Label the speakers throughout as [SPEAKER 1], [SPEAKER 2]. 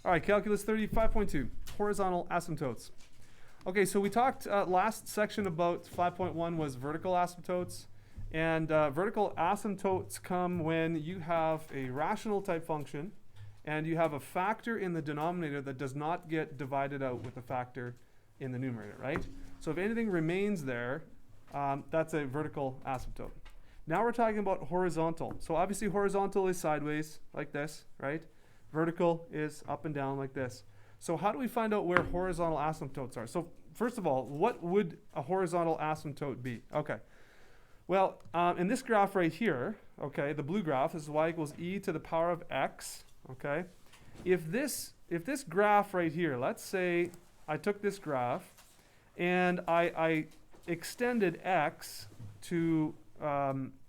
[SPEAKER 1] All right, calculus 35.2, horizontal asymptotes. Okay, so we talked last section about 5.1 was vertical asymptotes. And vertical asymptotes come when you have a rational type function and you have a factor in the denominator that does not get divided out with a factor in the numerator, right? So if anything remains there, that's a vertical asymptote. Now we're talking about horizontal. So obviously horizontal is sideways, like this, right? Vertical is up and down, like this. So how do we find out where horizontal asymptotes are? So first of all, what would a horizontal asymptote be? Okay. Well, in this graph right here, okay, the blue graph, this is y equals e to the power of x, okay? If this graph right here, let's say I took this graph and I extended x to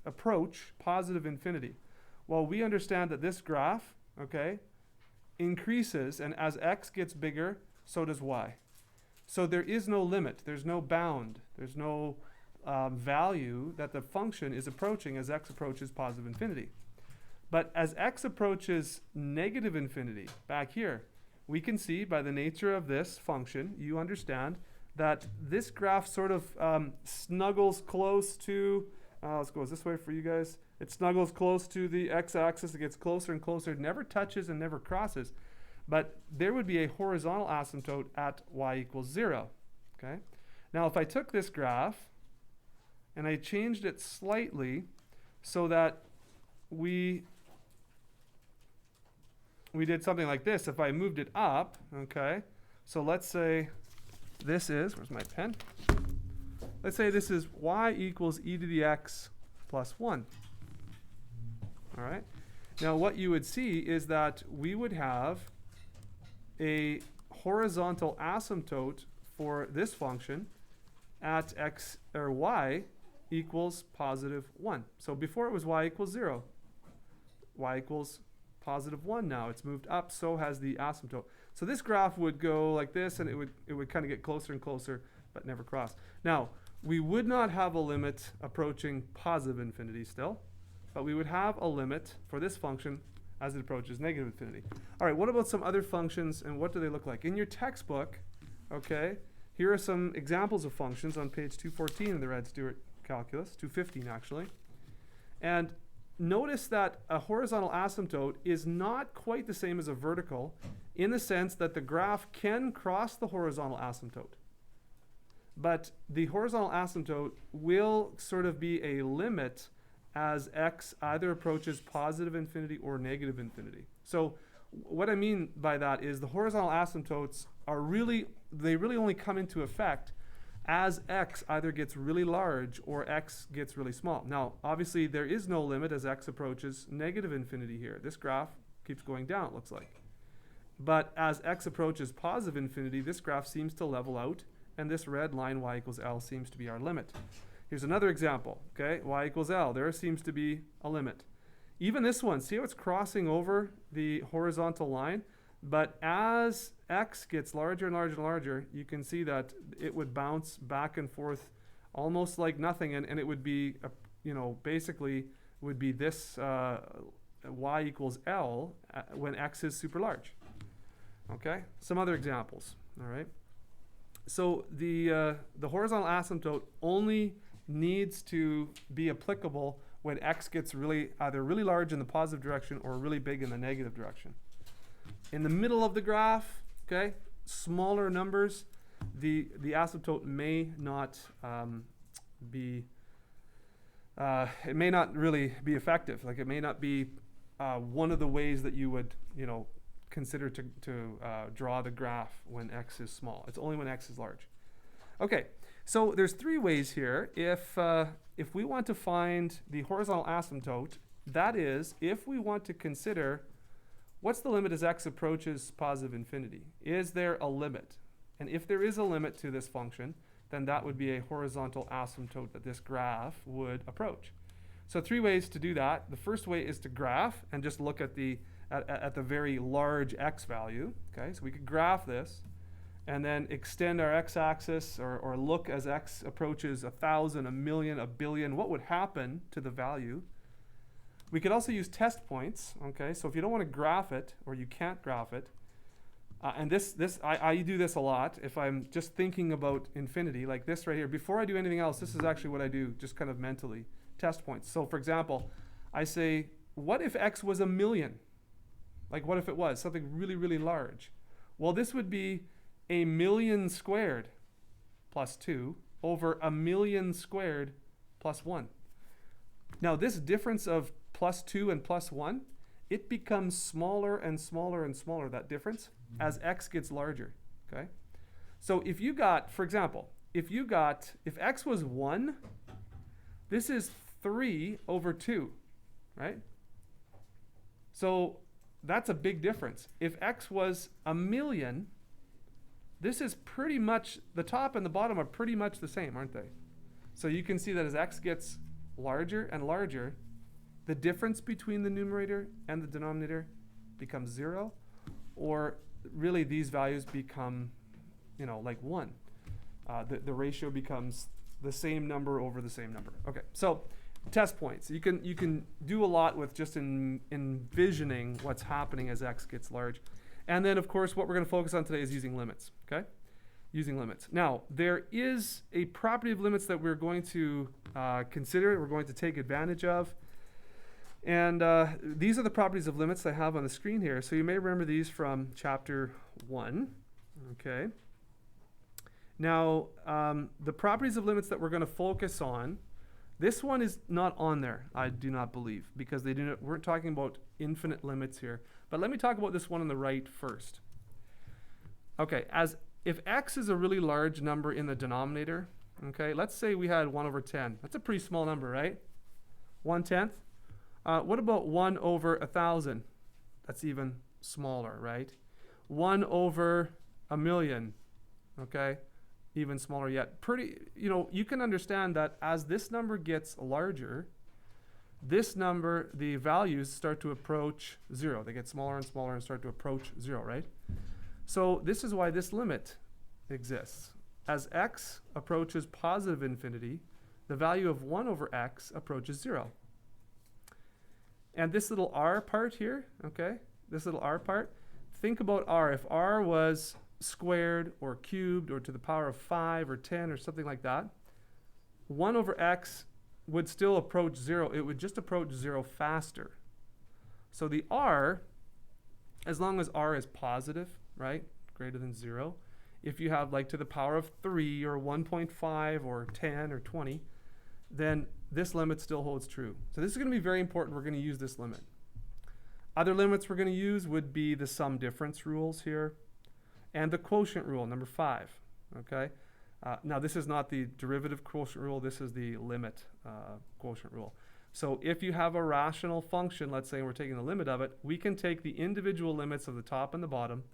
[SPEAKER 1] approach positive infinity. Well, we understand that this graph, okay, increases, and as x gets bigger, so does y. So there is no limit, there's no bound, there's no value that the function is approaching as x approaches positive infinity. But as x approaches negative infinity, back here, we can see by the nature of this function, you understand that this graph sort of snuggles close to, let's go this way for you guys. It snuggles close to the x-axis. It gets closer and closer. It never touches and never crosses. But there would be a horizontal asymptote at y equals 0. Okay? Now, if I took this graph and I changed it slightly so that we did something like this. If I moved it up, okay, so let's say this is, where's my pen? Let's say this is y equals e to the x plus 1. All right. Now what you would see is that we would have a horizontal asymptote for this function at x or y equals positive 1. So before it was y equals 0. Y equals positive 1 now. It's moved up, so has the asymptote. So this graph would go like this, and it would kind of get closer and closer, but never cross. Now, we would not have a limit approaching positive infinity still, but we would have a limit for this function as it approaches negative infinity. All right, what about some other functions, and what do they look like? In your textbook, okay, here are some examples of functions on page 214 in the Red Stewart calculus, 215 actually. And notice that a horizontal asymptote is not quite the same as a vertical in the sense that the graph can cross the horizontal asymptote. But the horizontal asymptote will sort of be a limit as x either approaches positive infinity or negative infinity. So what I mean by that is the horizontal asymptotes are they really only come into effect as x either gets really large or x gets really small. Now, obviously, there is no limit as x approaches negative infinity here. This graph keeps going down, it looks like. But as x approaches positive infinity, this graph seems to level out, and this red line y equals L seems to be our limit. Here's another example, okay? Y equals L, there seems to be a limit. Even this one, see how it's crossing over the horizontal line? But as x gets larger and larger and larger, you can see that it would bounce back and forth almost like nothing, and it would be, basically would be this y equals L when x is super large. Okay, some other examples, all right? So the horizontal asymptote only needs to be applicable when x gets either really large in the positive direction or really big in the negative direction. In the middle of the graph, okay, smaller numbers, the asymptote may not it may not really be effective. Like it may not be one of the ways that you would, consider to draw the graph when x is small. It's only when x is large. Okay, so there's three ways here. If we want to find the horizontal asymptote, that is, if we want to consider what's the limit as x approaches positive infinity? Is there a limit? And if there is a limit to this function, then that would be a horizontal asymptote that this graph would approach. So three ways to do that. The first way is to graph and just look at the very large x value. Okay, so we could graph this and then extend our x-axis or look as x approaches 1,000, 1,000,000, 1,000,000,000. What would happen to the value? We could also use test points. Okay, so if you don't want to graph it or you can't graph it, And I do this a lot if I'm just thinking about infinity, like this right here. Before I do anything else, this is actually what I do, just kind of mentally. Test points. So for example, I say, what if x was 1,000,000? Like what if it was something really, really large? Well, this would be 1,000,000 squared plus 2 over 1,000,000 squared plus 1. Now this difference of plus 2 and plus 1, it becomes smaller and smaller and smaller, that difference, as x gets larger, okay? So if you got, for example, if x was 1, this is 3 over 2, right? So that's a big difference. If x was 1,000,000, this is pretty much, the top and the bottom are pretty much the same, aren't they? So you can see that as x gets larger and larger, the difference between the numerator and the denominator becomes 0, or really these values become, like 1. The ratio becomes the same number over the same number. Okay, so test points. You can do a lot with just envisioning what's happening as x gets large. And then, of course, what we're going to focus on today is using limits, okay? Using limits. Now, there is a property of limits that we're going to consider, we're going to take advantage of. And these are the properties of limits I have on the screen here. So you may remember these from chapter 1. Okay. Now, the properties of limits that we're going to focus on, this one is not on there, I do not believe, because we're talking about infinite limits here. But let me talk about this one on the right first. Okay, if x is a really large number in the denominator, okay, let's say we had 1 over 10. That's a pretty small number, right? 1/10. What about 1 over 1,000? That's even smaller, right? 1 over 1,000,000, okay? Even smaller yet. You can understand that as this number gets larger, this number, the values start to approach 0. They get smaller and smaller and start to approach 0, right? So this is why this limit exists. As x approaches positive infinity, the value of 1 over x approaches 0. And this little r part here, okay, this little r part, think about r. If r was squared or cubed or to the power of 5 or 10 or something like that, 1 over x would still approach 0. It would just approach 0 faster. So the r, as long as r is positive, right, greater than 0, if you have like to the power of 3 or 1.5 or 10 or 20, then this limit still holds true. So this is going to be very important. We're going to use this limit. Other limits we're going to use would be the sum difference rules here and the quotient rule, number 5. Okay. Now this is not the derivative quotient rule. This is the limit quotient rule. So if you have a rational function, let's say we're taking the limit of it, we can take the individual limits of the top and the bottom,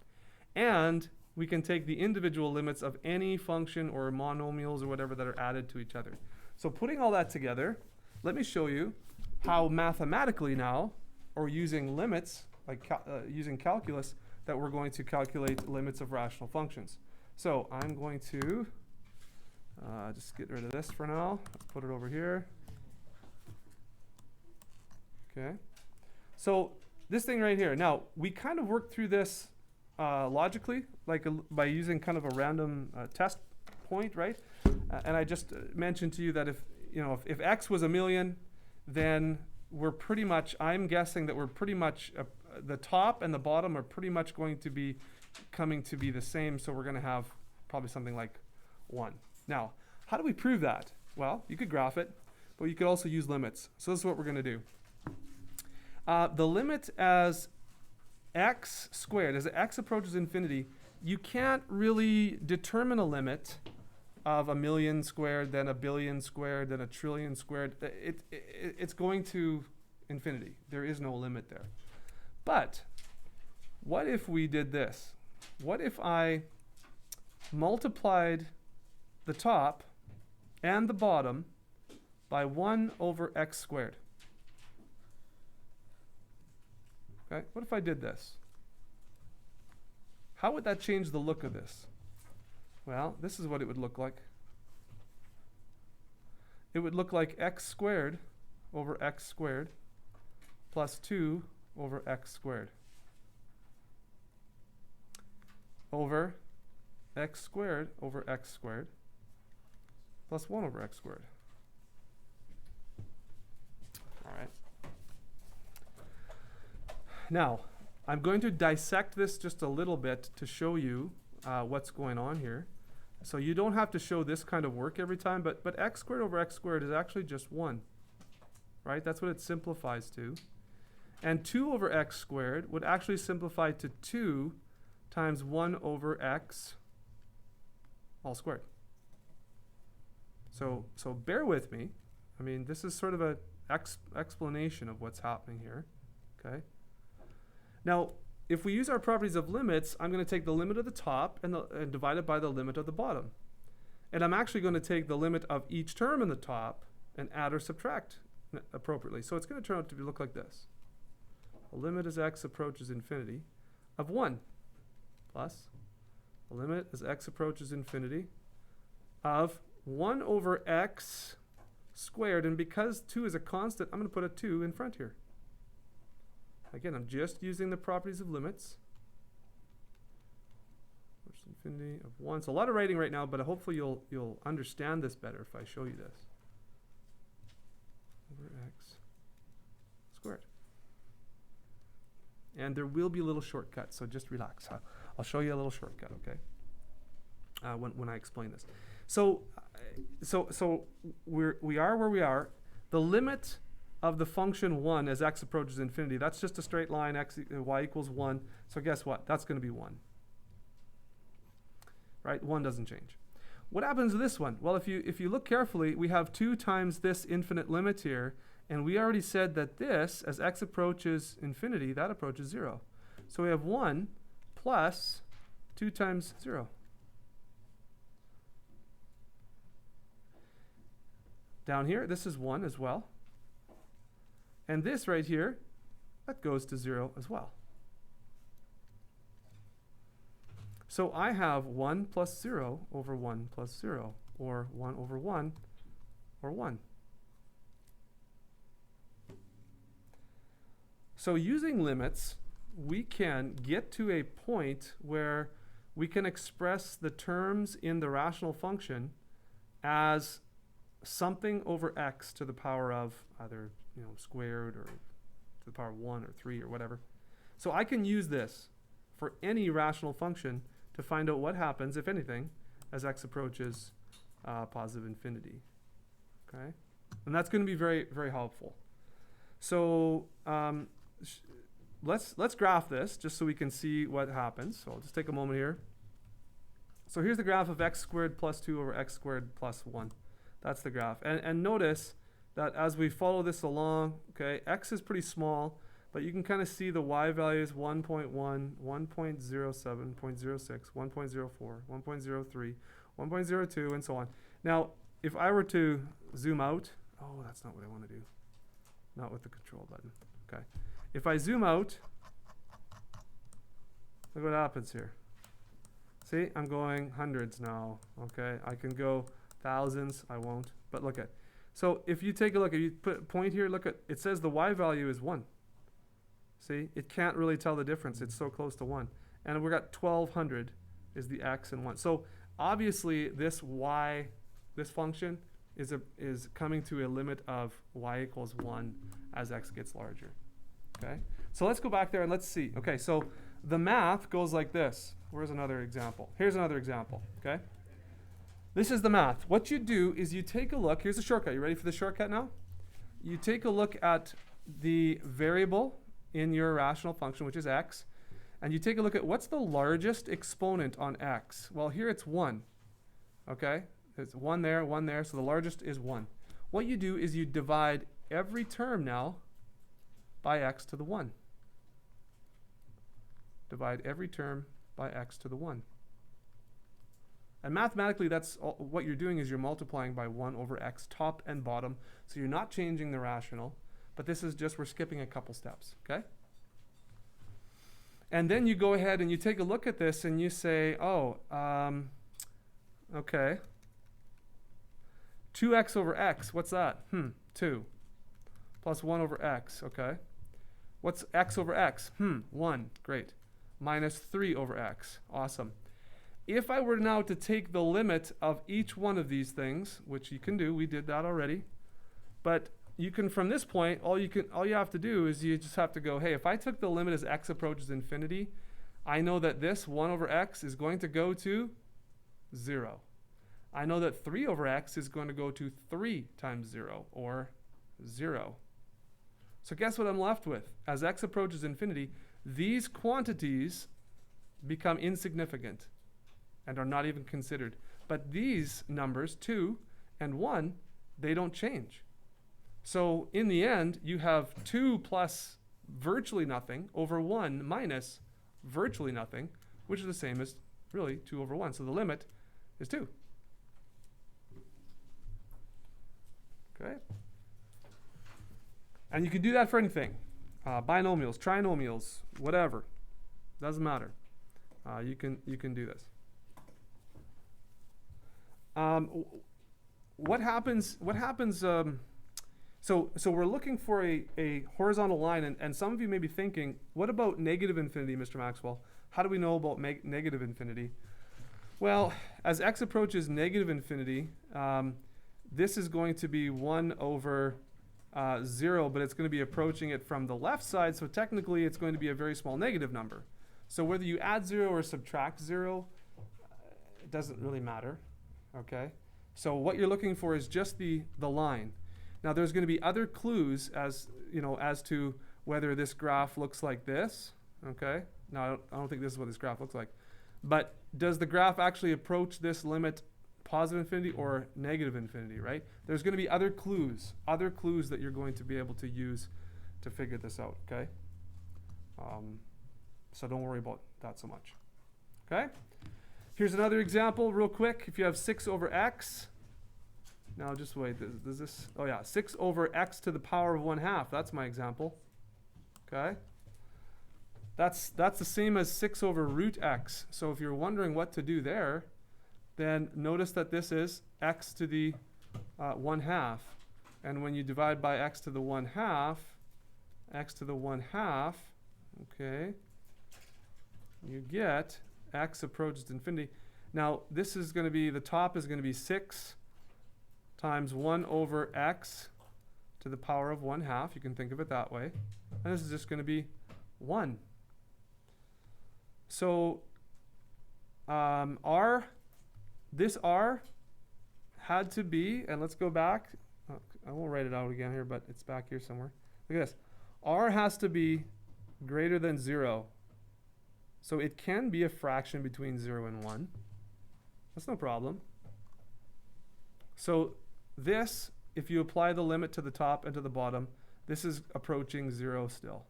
[SPEAKER 1] and we can take the individual limits of any function or monomials or whatever that are added to each other. So putting all that together, let me show you how mathematically now, or using limits, like using calculus, that we're going to calculate limits of rational functions. So I'm going to just get rid of this for now. Let's put it over here. Okay. So this thing right here. Now, we kind of worked through this logically, like by using kind of a random test point, right? And I just mentioned to you that if x was 1,000,000, then we're pretty much, I'm guessing that we're pretty much, the top and the bottom are pretty much going to be coming to be the same. So we're going to have probably something like 1. Now, how do we prove that? Well, you could graph it, but you could also use limits. So this is what we're going to do. The limit as x squared, as x approaches infinity, you can't really determine a limit of 1,000,000 squared, then 1,000,000,000 squared, then 1,000,000,000,000 squared. It's going to infinity. There is no limit there. But what if we did this? What if I multiplied the top and the bottom by 1 over x squared? Okay, what if I did this? How would that change the look of this? Well, this is what it would look like. It would look like x squared over x squared plus 2 over x squared. over x squared over x squared plus 1 over x squared. All right. Now, I'm going to dissect this just a little bit to show you what's going on here. So you don't have to show this kind of work every time, but x squared over x squared is actually just 1. Right? That's what it simplifies to. And 2 over x squared would actually simplify to 2 times 1 over x all squared. So bear with me. I mean, this is sort of an explanation of what's happening here. Okay. Now, if we use our properties of limits, I'm going to take the limit of the top and divide it by the limit of the bottom. And I'm actually going to take the limit of each term in the top and add or subtract appropriately. So it's going to turn out to look like this. A limit as x approaches infinity of 1 plus a limit as x approaches infinity of 1 over x squared. And because 2 is a constant, I'm going to put a 2 in front here. Again, I'm just using the properties of limits. Infinity of 1. So a lot of writing right now, but hopefully you'll understand this better if I show you this. Over x squared. And there will be a little shortcut, so just relax. I'll show you a little shortcut, okay? When I explain this. So we are where we are. The limit of the function 1 as x approaches infinity, that's just a straight line, y equals 1. So guess what? That's going to be 1. Right? 1 doesn't change. What happens to this one? Well, if you look carefully, we have 2 times this infinite limit here, and we already said that this, as x approaches infinity, that approaches 0. So we have 1 plus 2 times 0. Down here, this is 1 as well. And this right here, that goes to 0 as well. So I have 1 plus 0 over 1 plus 0, or 1 over 1, or 1. So using limits, we can get to a point where we can express the terms in the rational function as something over x to the power of either squared or to the power of 1 or 3 or whatever. So I can use this for any rational function to find out what happens, if anything, as x approaches positive infinity. Okay? And that's going to be very, very helpful. So let's graph this just so we can see what happens. So I'll just take a moment here. So here's the graph of x squared plus 2 over x squared plus 1. That's the graph. And notice that as we follow this along, okay, x is pretty small, but you can kind of see the y values 1.1, 1.07, 0.06, 1.04, 1.03, 1.02, and so on. Now, if I were to zoom out, oh, that's not what I want to do. Not with the control button. Okay. If I zoom out, look what happens here. See, I'm going hundreds now. Okay, I can go thousands. I won't, but look at. So if you take a look, if you put a point here, look at, it says the y value is 1. See, it can't really tell the difference. It's so close to 1. And we got 1200 is the x and 1. So obviously this y, this function is coming to a limit of y equals 1 as x gets larger. Okay? So let's go back there and let's see. Okay, so the math goes like this. Where's another example? Here's another example. Okay? This is the math. What you do is you take a look. Here's a shortcut. You ready for the shortcut now? You take a look at the variable in your rational function, which is x, and you take a look at what's the largest exponent on x. Well, here it's 1. Okay? It's 1 there, so the largest is 1. What you do is you divide every term now by x to the 1. Divide every term by x to the 1. And mathematically, that's what you're doing is you're multiplying by 1 over x, top and bottom. So you're not changing the rational, but this is just, we're skipping a couple steps, okay? And then you go ahead and you take a look at this and you say, oh, okay. 2x over x, what's that? 2. Plus 1 over x, okay. What's x over x? 1, great. minus 3 over x. Awesome. If I were now to take the limit of each one of these things, which you can do, we did that already, but you can, from this point, all you have to do is you just have to go, hey, if I took the limit as x approaches infinity, I know that this 1 over x is going to go to 0. I know that 3 over x is going to go to 3 times 0, or 0. So guess what I'm left with? As x approaches infinity, these quantities become insignificant and are not even considered. But these numbers, 2 and 1, they don't change. So in the end, you have 2 plus virtually nothing over 1 minus virtually nothing, which is the same as really 2 over 1. So the limit is 2. Okay? And you can do that for anything. Binomials, trinomials, whatever. Doesn't matter. You can do this. What happens? So we're looking for a horizontal line, and some of you may be thinking, what about negative infinity, Mr. Maxwell? How do we know about negative infinity? Well, as x approaches negative infinity, this is going to be 1 over 0, but it's going to be approaching it from the left side, so technically it's going to be a very small negative number. So whether you add 0 or subtract 0, it doesn't really matter. Okay? So what you're looking for is just the line. Now there's going to be other clues as to whether this graph looks like this. Okay? Now I don't think this is what this graph looks like. But does the graph actually approach this limit positive infinity or negative infinity, right? There's going to be other clues that you're going to be able to use to figure this out, okay? So don't worry about that so much, okay? Here's another example real quick. If you have 6 over x, now just wait, does this, oh yeah, 6 over x to the power of 1/2, that's my example, okay? That's the same as 6 over root x. So if you're wondering what to do there, then notice that this is x to the 1/2. And when you divide by x to the 1/2, okay, you get x approaches to infinity. Now this is going to be, the top is going to be 6 times 1 over x to the power of 1/2. You can think of it that way. And this is just going to be 1. So this r had to be, and let's go back. I won't write it out again here, but it's back here somewhere. Look at this. R has to be greater than 0. So it can be a fraction between 0 and 1. That's no problem. So this, if you apply the limit to the top and to the bottom, this is approaching 0 still.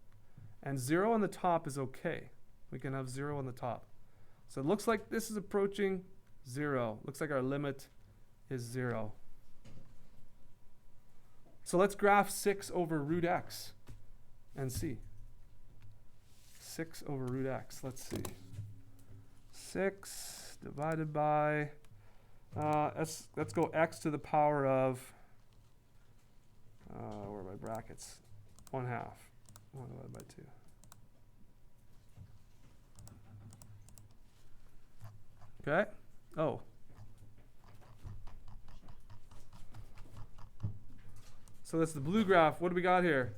[SPEAKER 1] And 0 on the top is okay. We can have 0 on the top. So it looks like this is approaching 0. Looks like our limit is 0. So let's graph 6 over root x and see. 6 over root x. Let's see. 6 divided by, let's go x to the power of, where are my brackets? 1/2. 1 divided by 2. Okay. Oh. So that's the blue graph. What do we got here?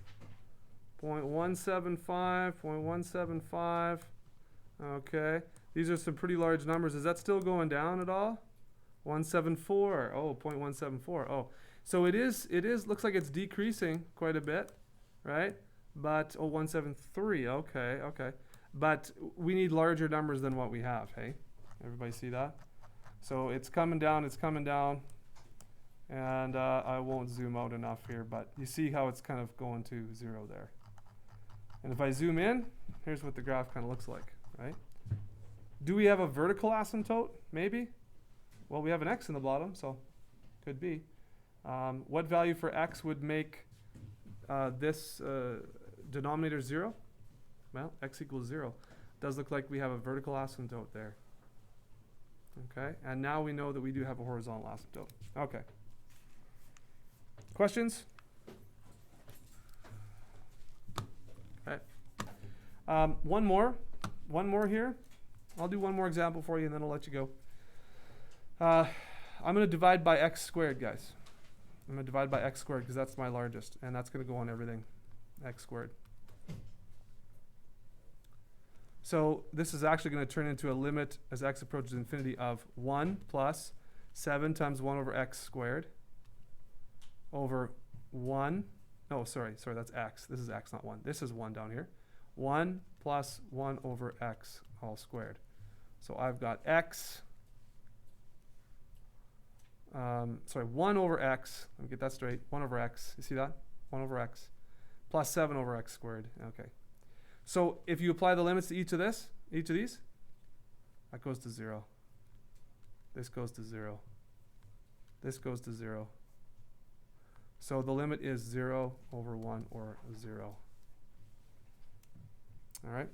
[SPEAKER 1] 0.175, 0.175. Okay. These are some pretty large numbers. Is that still going down at all? 174. Oh, 0.174. Oh. So it is, looks like it's decreasing quite a bit, right? But, 173. Okay. But we need larger numbers than what we have, hey? Everybody see that? So it's coming down, and I won't zoom out enough here, but you see how it's kind of going to 0 there. And if I zoom in, here's what the graph kind of looks like, right? Do we have a vertical asymptote? Maybe. Well, we have an x in the bottom, so could be. What value for x would make this denominator 0? Well, x equals 0. Does look like we have a vertical asymptote there. Okay, and now we know that we do have a horizontal asymptote. Okay. Questions? Okay. One more. one more here. I'll do one more example for you, and then I'll let you go. I'm going to divide by x squared, guys. I'm going to divide by x squared because that's my largest, and that's going to go on everything, x squared. So this is actually going to turn into a limit as x approaches infinity of 1 plus 7 times 1 over x squared over 1. No, sorry, that's x. This is x, not 1. This is 1 down here. 1 plus 1 over x all squared. So I've got x, 1 over x. Let me get that straight. 1 over x. You see that? 1 over x plus 7 over x squared. Okay. So if you apply the limits to each of these, that goes to 0. This goes to 0. This goes to 0. So the limit is 0 over 1 or 0. All right?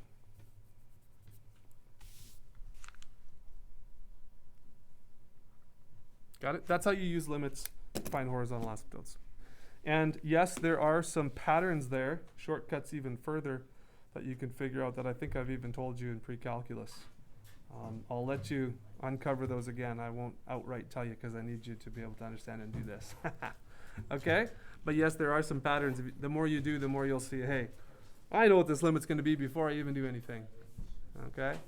[SPEAKER 1] Got it? That's how you use limits to find horizontal asymptotes. And yes, there are some patterns there, shortcuts even further, that you can figure out that I think I've even told you in pre-calculus. I'll let you uncover those again. I won't outright tell you because I need you to be able to understand and do this. Okay? But yes, there are some patterns. The more you do, the more you'll see, hey, I know what this limit's going to be before I even do anything. Okay?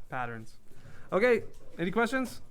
[SPEAKER 1] Patterns. Okay, any questions?